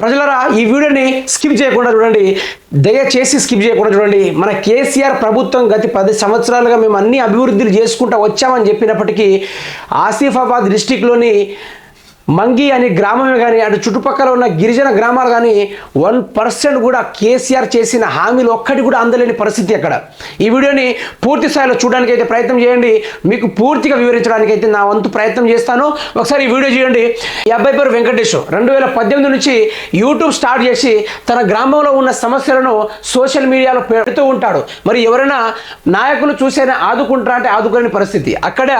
ప్రజలరా ఈ వీడియోని స్కిప్ చేయకుండా చూడండి, దయచేసి స్కిప్ చేయకుండా చూడండి. మన కేసీఆర్ ప్రభుత్వం గత 10 సంవత్సరాలుగా మేము అన్ని అభివృద్ధులు చేసుకుంటూ వచ్చామని చెప్పినప్పటికీ ఆసిఫాబాద్ డిస్టిక్లోని మంగి అనే గ్రామమే కానీ అటు చుట్టుపక్కల ఉన్న గిరిజన గ్రామాలు కానీ 1% కూడా కేసీఆర్ చేసిన హామీలు ఒక్కటి కూడా అందలేని పరిస్థితి అక్కడ. ఈ వీడియోని పూర్తి స్థాయిలో చూడడానికి అయితే ప్రయత్నం చేయండి. మీకు పూర్తిగా వివరించడానికి అయితే నా వంతు ప్రయత్నం చేస్తాను. ఒకసారి ఈ వీడియో చేయండి. ఈ అబ్బాయి పేరు వెంకటేష్. 2018 నుంచి యూట్యూబ్ స్టార్ట్ చేసి తన గ్రామంలో ఉన్న సమస్యలను సోషల్ మీడియాలో పెడుతూ ఉంటాడు. మరి ఎవరైనా నాయకులు చూసేనా ఆదుకుంటారా అంటే ఆదుకోలేని పరిస్థితి. అక్కడ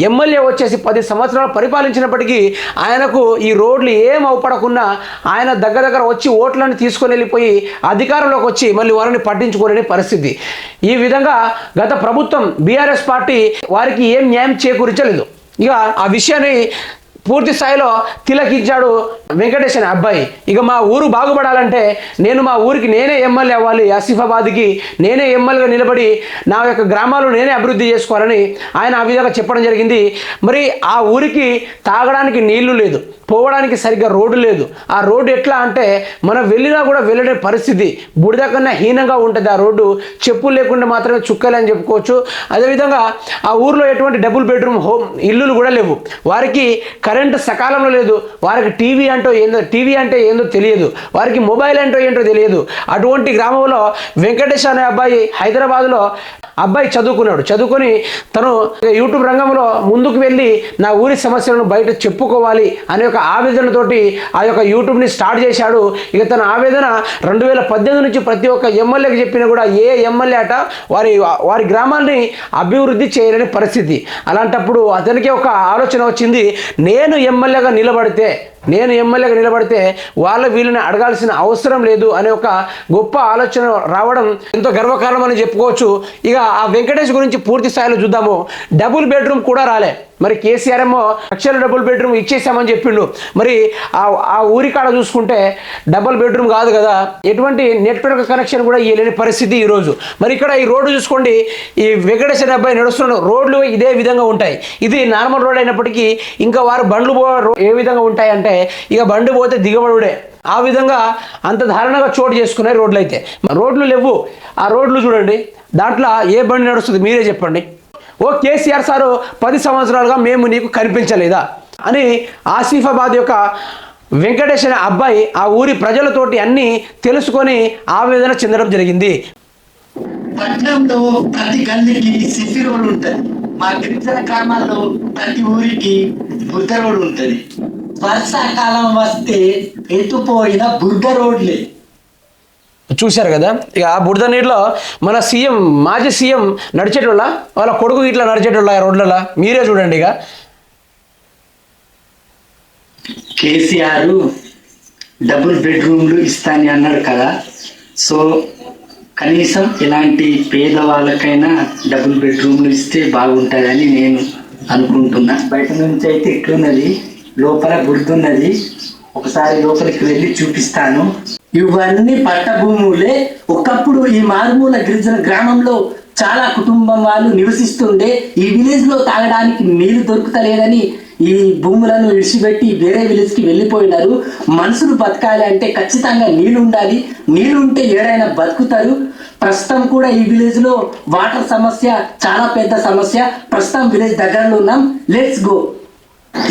ఎమ్మెల్యే వచ్చేసి 10 సంవత్సరాలు పరిపాలించినప్పటికీ ఆయనకు ఈ రోడ్లు ఏం అవపడకుండా ఆయన దగ్గర వచ్చి ఓట్లను తీసుకొని వెళ్ళిపోయి అధికారంలోకి వచ్చి మళ్ళీ వారిని పట్టించుకోలేని పరిస్థితి. ఈ విధంగా గత ప్రభుత్వం బీఆర్ఎస్ పార్టీ వారికి ఏం న్యాయం చేకూర్చలేదు. ఇక ఆ విషయాన్ని పూర్తి స్థాయిలో తిలకించాడు వెంకటేష్ అనే అబ్బాయి. ఇక మా ఊరు బాగుపడాలంటే నేను మా ఊరికి నేనే ఎమ్మెల్యే అవ్వాలి, ఆసిఫాబాద్కి నేనే ఎమ్మెల్యేగా నిలబడి నా యొక్క గ్రామాలు నేనే అభివృద్ధి చేసుకోవాలని ఆయన ఆ విధంగా చెప్పడం జరిగింది. మరి ఆ ఊరికి తాగడానికి నీళ్లు లేదు, పోవడానికి సరిగ్గా రోడ్డు లేదు. ఆ రోడ్డు ఎట్లా అంటే మనం వెళ్ళినా కూడా వెళ్ళలేని పరిస్థితి, బుడిద కన్నా హీనంగా ఉంటుంది ఆ రోడ్డు. చెప్పులు లేకుండా మాత్రమే చుక్కలే అని చెప్పుకోవచ్చు. అదేవిధంగా ఆ ఊర్లో ఎటువంటి డబుల్ బెడ్రూమ్ ఇల్లులు కూడా లేవు. వారికి కరెంటు సకాలంలో లేదు. వారికి టీవీ అంటే ఏందో తెలియదు. వారికి మొబైల్ అంటే ఏంటో తెలియదు. అటువంటి గ్రామంలో వెంకటేష్ అనే అబ్బాయి హైదరాబాద్లో అబ్బాయి చదువుకొని తను యూట్యూబ్ రంగంలో ముందుకు వెళ్ళి నా ఊరి సమస్యలను బయట చెప్పుకోవాలి అనే ఒక ఆవేదనతోటి ఆ యొక్క యూట్యూబ్ని స్టార్ట్ చేశాడు. ఇక తన ఆవేదన 2018 నుంచి ప్రతి ఒక్క ఎమ్మెల్యేకి చెప్పినా కూడా ఏ ఎమ్మెల్యే అట వారి గ్రామాన్ని అభివృద్ధి చేయలేని పరిస్థితి. అలాంటప్పుడు అతనికి ఒక ఆలోచన వచ్చింది, నేను ఎమ్మెల్యేగా నిలబడితే వీళ్ళని అడగాల్సిన అవసరం లేదు అనే ఒక గొప్ప ఆలోచన రావడం ఎంతో గర్వకారణం అని చెప్పుకోవచ్చు. ఇక ఆ వెంకటేష్ గురించి పూర్తి స్థాయిలో చూద్దాము. డబుల్ బెడ్రూమ్ కూడా రాలే. మరి కేసీఆర్ ఏమో లక్షల డబుల్ బెడ్రూమ్ ఇచ్చేసామని చెప్పిండు. మరి ఆ ఊరి కాడ చూసుకుంటే డబుల్ బెడ్రూమ్ కాదు కదా, ఎటువంటి నెట్వర్క్ కనెక్షన్ కూడా ఇవ్వలేని పరిస్థితి ఈరోజు. మరి ఇక్కడ ఈ రోడ్డు చూసుకోండి, ఈ వెంకటేష్ అబ్బాయి నడుస్తున్న రోడ్లు ఇదే విధంగా ఉంటాయి. ఇది నార్మల్ రోడ్ అయినప్పటికీ ఇంకా వారు బండ్లు ఏ విధంగా ఉంటాయంటే ఇక బండి పోతే దిగబడుడే. ఆ విధంగా అంత దారుణంగా చోటు చేసుకున్నాయి రోడ్లు. అయితే రోడ్లు లేవు. ఆ రోడ్లు చూడండి, దాంట్లో ఏ బండి నడుస్తుంది మీరే చెప్పండి. ఓ కేసీఆర్ సారు 10 సంవత్సరాలుగా మేము నీకు కనిపించలేదా అని ఆసిఫాబాద్ యొక్క వెంకటేష్ అనే అబ్బాయి ఆ ఊరి ప్రజలతోటి అన్నీ తెలుసుకొని ఆవేదన చెందడం జరిగింది. పట్టణంలో ప్రతి గల్లీకి సిసి రోడ్ ఉంటుంది. మా గిరిజన గ్రామాల్లో ప్రతి ఊరికి బురద రోడ్ ఉంటుంది. వర్షాకాలం వస్తే ఎత్తుపోయిన బురద రోడ్లే చూశారు కదా. ఇక ఆ బురద నీళ్ళలో మన మాజీ సీఎం నడిచేటోళ్ళ వాళ్ళ కొడుకు ఇట్లా నడిచేటోళ్ళ రోడ్లలో మీరే చూడండి. ఇక కేసీఆర్ డబుల్ బెడ్రూమ్లు ఇస్తానని అన్నాడు కదా, సో కనీసం ఇలాంటి పేదవాళ్ళకైనా డబుల్ బెడ్రూమ్లు ఇస్తే బాగుంటుందని నేను అనుకుంటున్నా. బయట నుంచి అయితే ఇట్లున్నది, లోపల గుర్తున్నది. ఒకసారి లోపలికి వెళ్ళి చూపిస్తాను. ఇవన్నీ పట్ట భూములే. ఒకప్పుడు ఈ మారుమూల గిరిజన గ్రామంలో చాలా కుటుంబం వాళ్ళు నివసిస్తుండే. ఈ విలేజ్ లో తాగడానికి నీళ్లు దొరుకుతలేదని ఈ భూములను విడిచిపెట్టి వేరే విలేజ్ కి వెళ్ళిపోయినారు. మనుషులు బతకాలి అంటే ఖచ్చితంగా నీళ్లు ఉండాలి. నీళ్లు ఉంటే ఏడైనా బతుకుతారు. ప్రస్తుతం కూడా ఈ విలేజ్ లో వాటర్ సమస్య చాలా పెద్ద సమస్య. ప్రస్తుతం విలేజ్ దగ్గరలో ఉన్నాం. Let's go.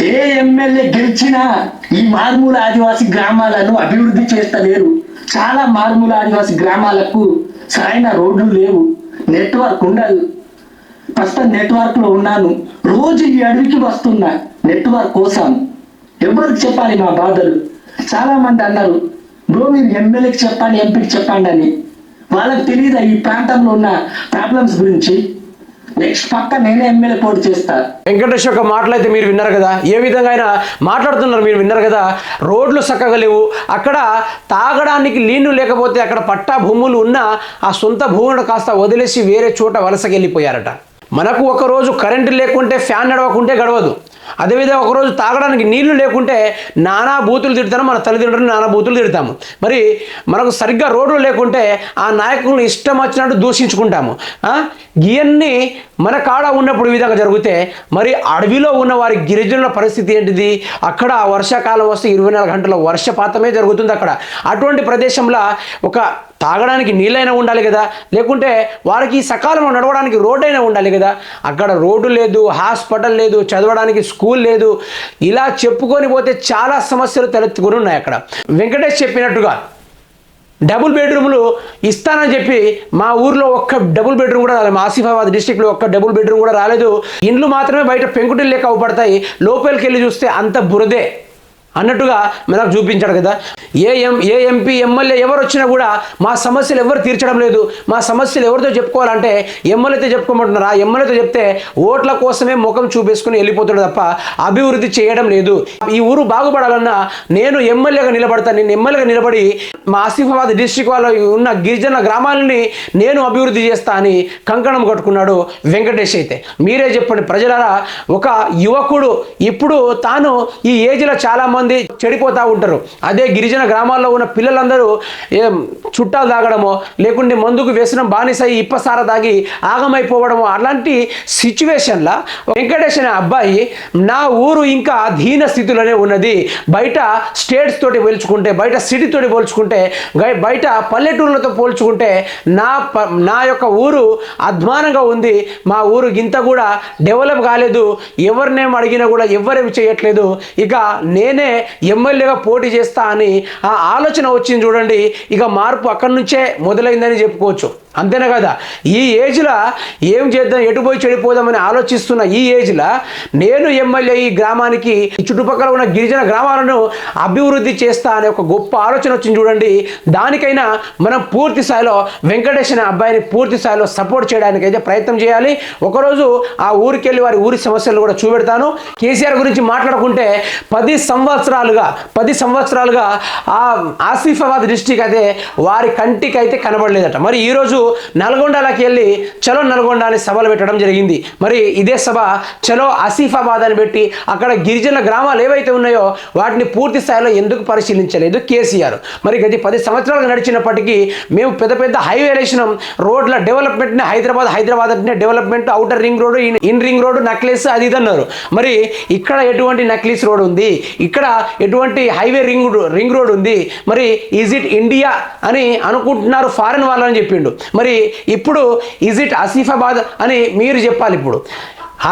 ఏ ఎమ్మెల్యే గెలిచినా ఈ మారుమూల ఆదివాసీ గ్రామాలను అభివృద్ధి చేస్తలేరు. చాలా మారుమూల ఆదివాసీ గ్రామాలకు సరైన రోడ్లు లేవు, నెట్వర్క్ ఉండదు. ప్రస్తుతం నెట్వర్క్ లో ఉన్నాను. రోజు ఈ అడవికి వస్తున్నా నెట్వర్క్ కోసం. ఎవరికి చెప్పాలి మా బాధలు? చాలా మంది అన్నారు, బ్రో మీరు ఎమ్మెల్యేకి చెప్పండి, ఎంపీకి చెప్పండి అని. వాళ్ళకి తెలియదా ఈ ప్రాంతంలో ఉన్న ప్రాబ్లమ్స్ గురించి? నెక్స్ట్ పక్క నేనే ఎమ్మెల్యే పోటీ చేస్తా. వెంకటేష్ యొక్క మాటలు అయితే మీరు విన్నారు కదా, ఏ విధంగా ఆయన మాట్లాడుతున్నారు మీరు విన్నారు కదా. రోడ్లు చక్కగా లేవు, అక్కడ తాగడానికి నీళ్లు లేకపోతే అక్కడ పట్టా భూములు ఉన్న ఆ సొంత భూములను కాస్త వదిలేసి వేరే చోట వలసకెళ్ళిపోయారట. మనకు ఒకరోజు కరెంటు లేకుంటే ఫ్యాన్ నడవకుంటే గడవదు. అదేవిధంగా ఒకరోజు తాగడానికి నీళ్లు లేకుంటే నానా బూతులు తిడతాము, మన తల్లిదండ్రులు నానా బూతులు తిడతాము. మరి మనకు సరిగ్గా రోడ్లు లేకుంటే ఆ నాయకులను ఇష్టం వచ్చినట్టు దూషించుకుంటాము. ఇవన్నీ మన కాడ ఉన్నప్పుడు ఈ విధంగా జరిగితే మరి అడవిలో ఉన్న వారి గిరిజనుల పరిస్థితి ఏంటిది? అక్కడ వర్షాకాలం వస్తే 24 గంటల వర్షపాతమే జరుగుతుంది అక్కడ. అటువంటి ప్రదేశంలో ఒక తాగడానికి నీళ్ళైనా ఉండాలి కదా, లేకుంటే వారికి సకాలంలో నడవడానికి రోడ్డు అయినా ఉండాలి కదా. అక్కడ రోడ్డు లేదు, హాస్పిటల్ లేదు, చదవడానికి స్కూల్ లేదు. ఇలా చెప్పుకొని పోతే చాలా సమస్యలు తలెత్తుకొని ఉన్నాయి అక్కడ. వెంకటేష్ చెప్పినట్టుగా డబుల్ బెడ్రూమ్లు ఇస్తానని చెప్పి మా ఊర్లో ఒక్క డబుల్ బెడ్రూమ్ కూడా రాలేదు. మా ఆసిఫాబాద్ డిస్టిక్లో ఒక్క డబుల్ బెడ్రూమ్ కూడా రాలేదు. ఇండ్లు మాత్రమే బయట పెంకుటిల్లు లెక్క అవుపడతాయి, లోపలికి వెళ్ళి చూస్తే అంత బురదే అన్నట్టుగా మనకు చూపించాడు కదా. ఏ ఎంపీ ఎమ్మెల్యే ఎవరు వచ్చినా కూడా మా సమస్యలు ఎవరు తీర్చడం లేదు. మా సమస్యలు ఎవరితో చెప్పుకోవాలంటే ఎమ్మెల్యేతో చెప్పుకోమంటున్నారు. ఆ ఎమ్మెల్యేతో చెప్తే ఓట్ల కోసమే ముఖం చూపేసుకుని వెళ్ళిపోతాడు తప్ప అభివృద్ధి చేయడం లేదు. ఈ ఊరు బాగుపడాలన్నా నేను ఎమ్మెల్యేగా నిలబడతాను. నేను ఎమ్మెల్యేగా నిలబడి మా ఆసిఫాబాద్ డిస్టిక్ వాళ్ళు ఉన్న గిరిజన గ్రామాలని నేను అభివృద్ధి చేస్తా అని కంకణం కట్టుకున్నాడు వెంకటేష్. అయితే మీరే చెప్పండి ప్రజలారా, ఒక యువకుడు ఇప్పుడు తాను ఈ ఏజ్లో చాలామంది చెడిపోతూ ఉంటారు. అదే గిరిజన గ్రామాల్లో ఉన్న పిల్లలందరూ చుట్టాలు తాగడమో లేకుంటే మందుకు వ్యసనం బానిసై ఇప్పసార తాగి ఆగమైపోవడమో అలాంటి సిచ్యువేషన్లో వెంకటేష్ అనే అబ్బాయి నా ఊరు ఇంకా దీన స్థితిలోనే ఉన్నది, బయట స్టేట్స్ తోటి పోల్చుకుంటే, బయట సిటీ తోటి పోల్చుకుంటే, బయట పల్లెటూళ్ళతో పోల్చుకుంటే నా యొక్క ఊరు అధ్వానంగా ఉంది, మా ఊరు ఇంత కూడా డెవలప్ కాలేదు, ఎవరినేం అడిగినా కూడా ఎవరేమి చేయట్లేదు, ఇక నేనే ఎమ్మెల్యేగా పోటీ చేస్తా అని ఆ ఆలోచన వచ్చింది చూడండి. ఇక మార్పు అక్కడి నుంచే మొదలైందని చెప్పుకోవచ్చు. అంతేనా కదా? ఈ ఏజ్లో ఏం చేద్దాం, ఎటు పోయి చెడిపోదామని ఆలోచిస్తున్న ఈ ఏజ్లో నేను ఎమ్మెల్యే ఈ గ్రామానికి ఈ చుట్టుపక్కల ఉన్న గిరిజన గ్రామాలను అభివృద్ధి చేస్తా అనే ఒక గొప్ప ఆలోచన వచ్చింది చూడండి. దానికైనా మనం పూర్తి స్థాయిలో వెంకటేష్ అనే అబ్బాయిని పూర్తి స్థాయిలో సపోర్ట్ చేయడానికి అయితే ప్రయత్నం చేయాలి. ఒకరోజు ఆ ఊరికి వెళ్ళి వారి ఊరి సమస్యలు కూడా చూపెడతాను. కేసీఆర్ గురించి మాట్లాడుకుంటే 10 సంవత్సరాలుగా ఆ ఆసిఫాబాద్ డిస్టిక్ అయితే వారి కంటికి అయితే కనబడలేదట. మరి ఈరోజు నల్గొండలోకి వెళ్ళి చలో నల్గొండ అని సభలు పెట్టడం జరిగింది. మరి ఇదే సభ చలో ఆసిఫాబాద్ అని పెట్టి అక్కడ గిరిజన గ్రామాలు ఏవైతే ఉన్నాయో వాటిని పూర్తి స్థాయిలో ఎందుకు పరిశీలించలేదు కేసీఆర్? మరి గది 10 సంవత్సరాలు నడిచినప్పటికీ మేము పెద్ద హైవేలు వేసినాం, రోడ్ల డెవలప్మెంట్ని హైదరాబాద్ అంటే development, outer ring road, in ring road, necklace అది ఇది అన్నారు. మరి ఇక్కడ ఎటువంటి నక్లెస్ రోడ్ ఉంది, ఇక్కడ ఎటువంటి హైవే రింగ్ రోడ్ ఉంది, మరి ఈజ్ ఇట్ ఇండియా అని అనుకుంటున్నారు ఫారెన్ వాళ్ళని చెప్పిండు. మరి ఇప్పుడు ఈజ్ ఇట్ ఆసిఫాబాద్ అని మీరు చెప్పాలి. ఇప్పుడు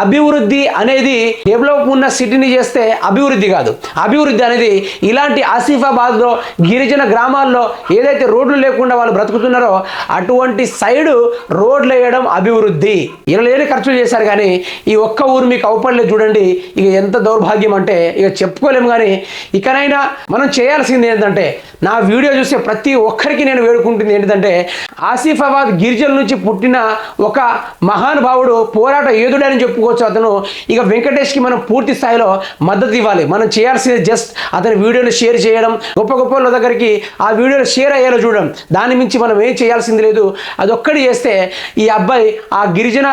అభివృద్ధి అనేది డెవలప్ ఉన్న సిటీని చేస్తే అభివృద్ధి కాదు. అభివృద్ధి అనేది ఇలాంటి ఆసిఫాబాద్లో గిరిజన గ్రామాల్లో ఏదైతే రోడ్లు లేకుండా వాళ్ళు బ్రతుకుతున్నారో అటువంటి సైడు రోడ్లు వేయడం అభివృద్ధి. ఇలా లేని ఖర్చులు చేశారు కానీ ఈ ఒక్క ఊరు మీకు అవపడలేదు చూడండి. ఇక ఎంత దౌర్భాగ్యం అంటే ఇక చెప్పుకోలేము. కానీ ఇకనైనా మనం చేయాల్సింది ఏంటంటే, నా వీడియో చూసే ప్రతి ఒక్కరికి నేను వేడుకుంటుంది ఏంటంటే, ఆసిఫాబాద్ గిరిజనుల నుంచి పుట్టిన ఒక మహానుభావుడు, పోరాట యోధుడు అని చెప్పుకోవచ్చు అతను. ఇక వెంకటేష్కి మనం పూర్తి స్థాయిలో మద్దతు ఇవ్వాలి. మనం చేయాల్సింది జస్ట్ అతని వీడియోని షేర్ చేయడం, గొప్ప వాళ్ళ దగ్గరికి ఆ వీడియోలు షేర్ అయ్యేలా చూడడం. దాని మించి మనం ఏం చేయాల్సింది లేదు. అదొక్కటి చేస్తే ఈ అబ్బాయి ఆ గిరిజన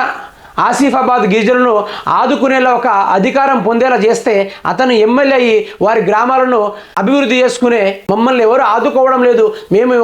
ఆసిఫాబాద్ గిరిజనులను ఆదుకునేలా ఒక అధికారం పొందేలా చేస్తే అతను ఎమ్మెల్యే అయ్యి వారి గ్రామాలను అభివృద్ధి చేసుకునే, మమ్మల్ని ఎవరు ఆదుకోవడం లేదు, మేము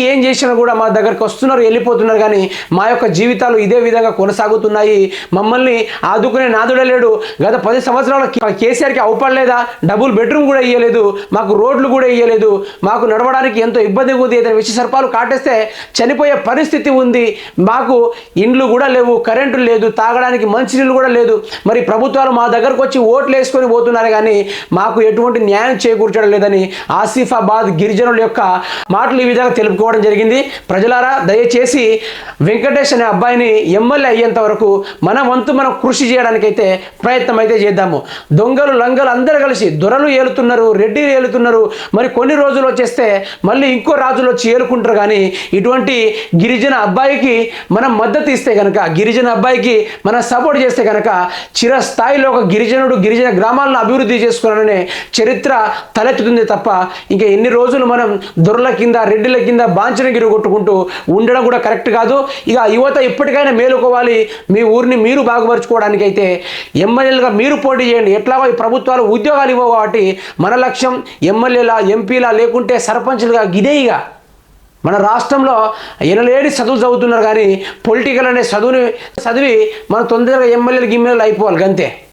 ఏం చేసినా కూడా మా దగ్గరికి వస్తున్నారు వెళ్ళిపోతున్నారు, కానీ మా యొక్క జీవితాలు ఇదే విధంగా కొనసాగుతున్నాయి, మమ్మల్ని ఆదుకునే నాదుడే లేడు. గత 10 సంవత్సరాల కేసీఆర్కి అవపడలేదా? డబుల్ బెడ్రూమ్ కూడా ఇవ్వలేదు, మాకు రోడ్లు కూడా ఇవ్వలేదు, మాకు నడవడానికి ఎంతో ఇబ్బందిగా ఉంది, ఏదైనా విష సర్పాలు కాటేస్తే చనిపోయే పరిస్థితి ఉంది, మాకు ఇండ్లు కూడా లేవు, కరెంటు లేదు, తాగడానికి మంచినీళ్ళు కూడా లేదు. మరి ప్రభుత్వాలు మా దగ్గరకు వచ్చి ఓట్లు వేసుకొని పోతున్నారు కానీ మాకు ఎటువంటి న్యాయం చేకూర్చడం లేదని ఆసిఫాబాద్ గిరిజనుల యొక్క మాటలు ఈ విధంగా తెలుపుకోవడం జరిగింది. ప్రజలారా, దయచేసి వెంకటేష్ అనే అబ్బాయిని ఎమ్మెల్యే అయ్యేంత వరకు మన వంతు మనం కృషి చేయడానికైతే ప్రయత్నం అయితే చేద్దాము. దొంగలు లంగలు అందరూ కలిసి దొరలు ఏలుతున్నారు, రెడ్డిలు ఏలుతున్నారు. మరి కొన్ని రోజులు వచ్చేస్తే మళ్ళీ ఇంకో రాజులు వచ్చి ఏలుకుంటారు. కానీ ఇటువంటి గిరిజన అబ్బాయికి మనం మద్దతు ఇస్తే కనుక, గిరిజన అబ్బాయికి మనం సపోర్ట్ చేస్తే కనుక చిరస్థాయిలో ఒక గిరిజన గ్రామాలను అభివృద్ధి చేసుకున్నారనే చరిత్ర తలెత్తుతుంది తప్ప ఇంకా ఎన్ని రోజులు మనం దొరల కింద రెడ్డిల కింద బాంచనగిరి కొట్టుకుంటూ ఉండడం కూడా కరెక్ట్ కాదు. ఇక యువత ఎప్పటికైనా మేలుకోవాలి, మీ ఊరిని మీరు బాగుపరుచుకోవడానికి అయితే ఎమ్మెల్యేలుగా మీరు పోటీ చేయండి. ఎట్లాగో ఈ ప్రభుత్వాలు ఉద్యోగాలు ఇవ్వవు కాబట్టి మన లక్ష్యం ఎమ్మెల్యేలా ఎంపీలా లేకుంటే సర్పంచ్లుగా గిదేయిగా. మన రాష్ట్రంలో ఎనలేని చదువులు చదువుతున్నారు కానీ పొలిటికల్ అనే చదివి మనం తొందరగా ఎమ్మెల్యేలు గిమ్మెల్యేలు అయిపోవాలి అంతే.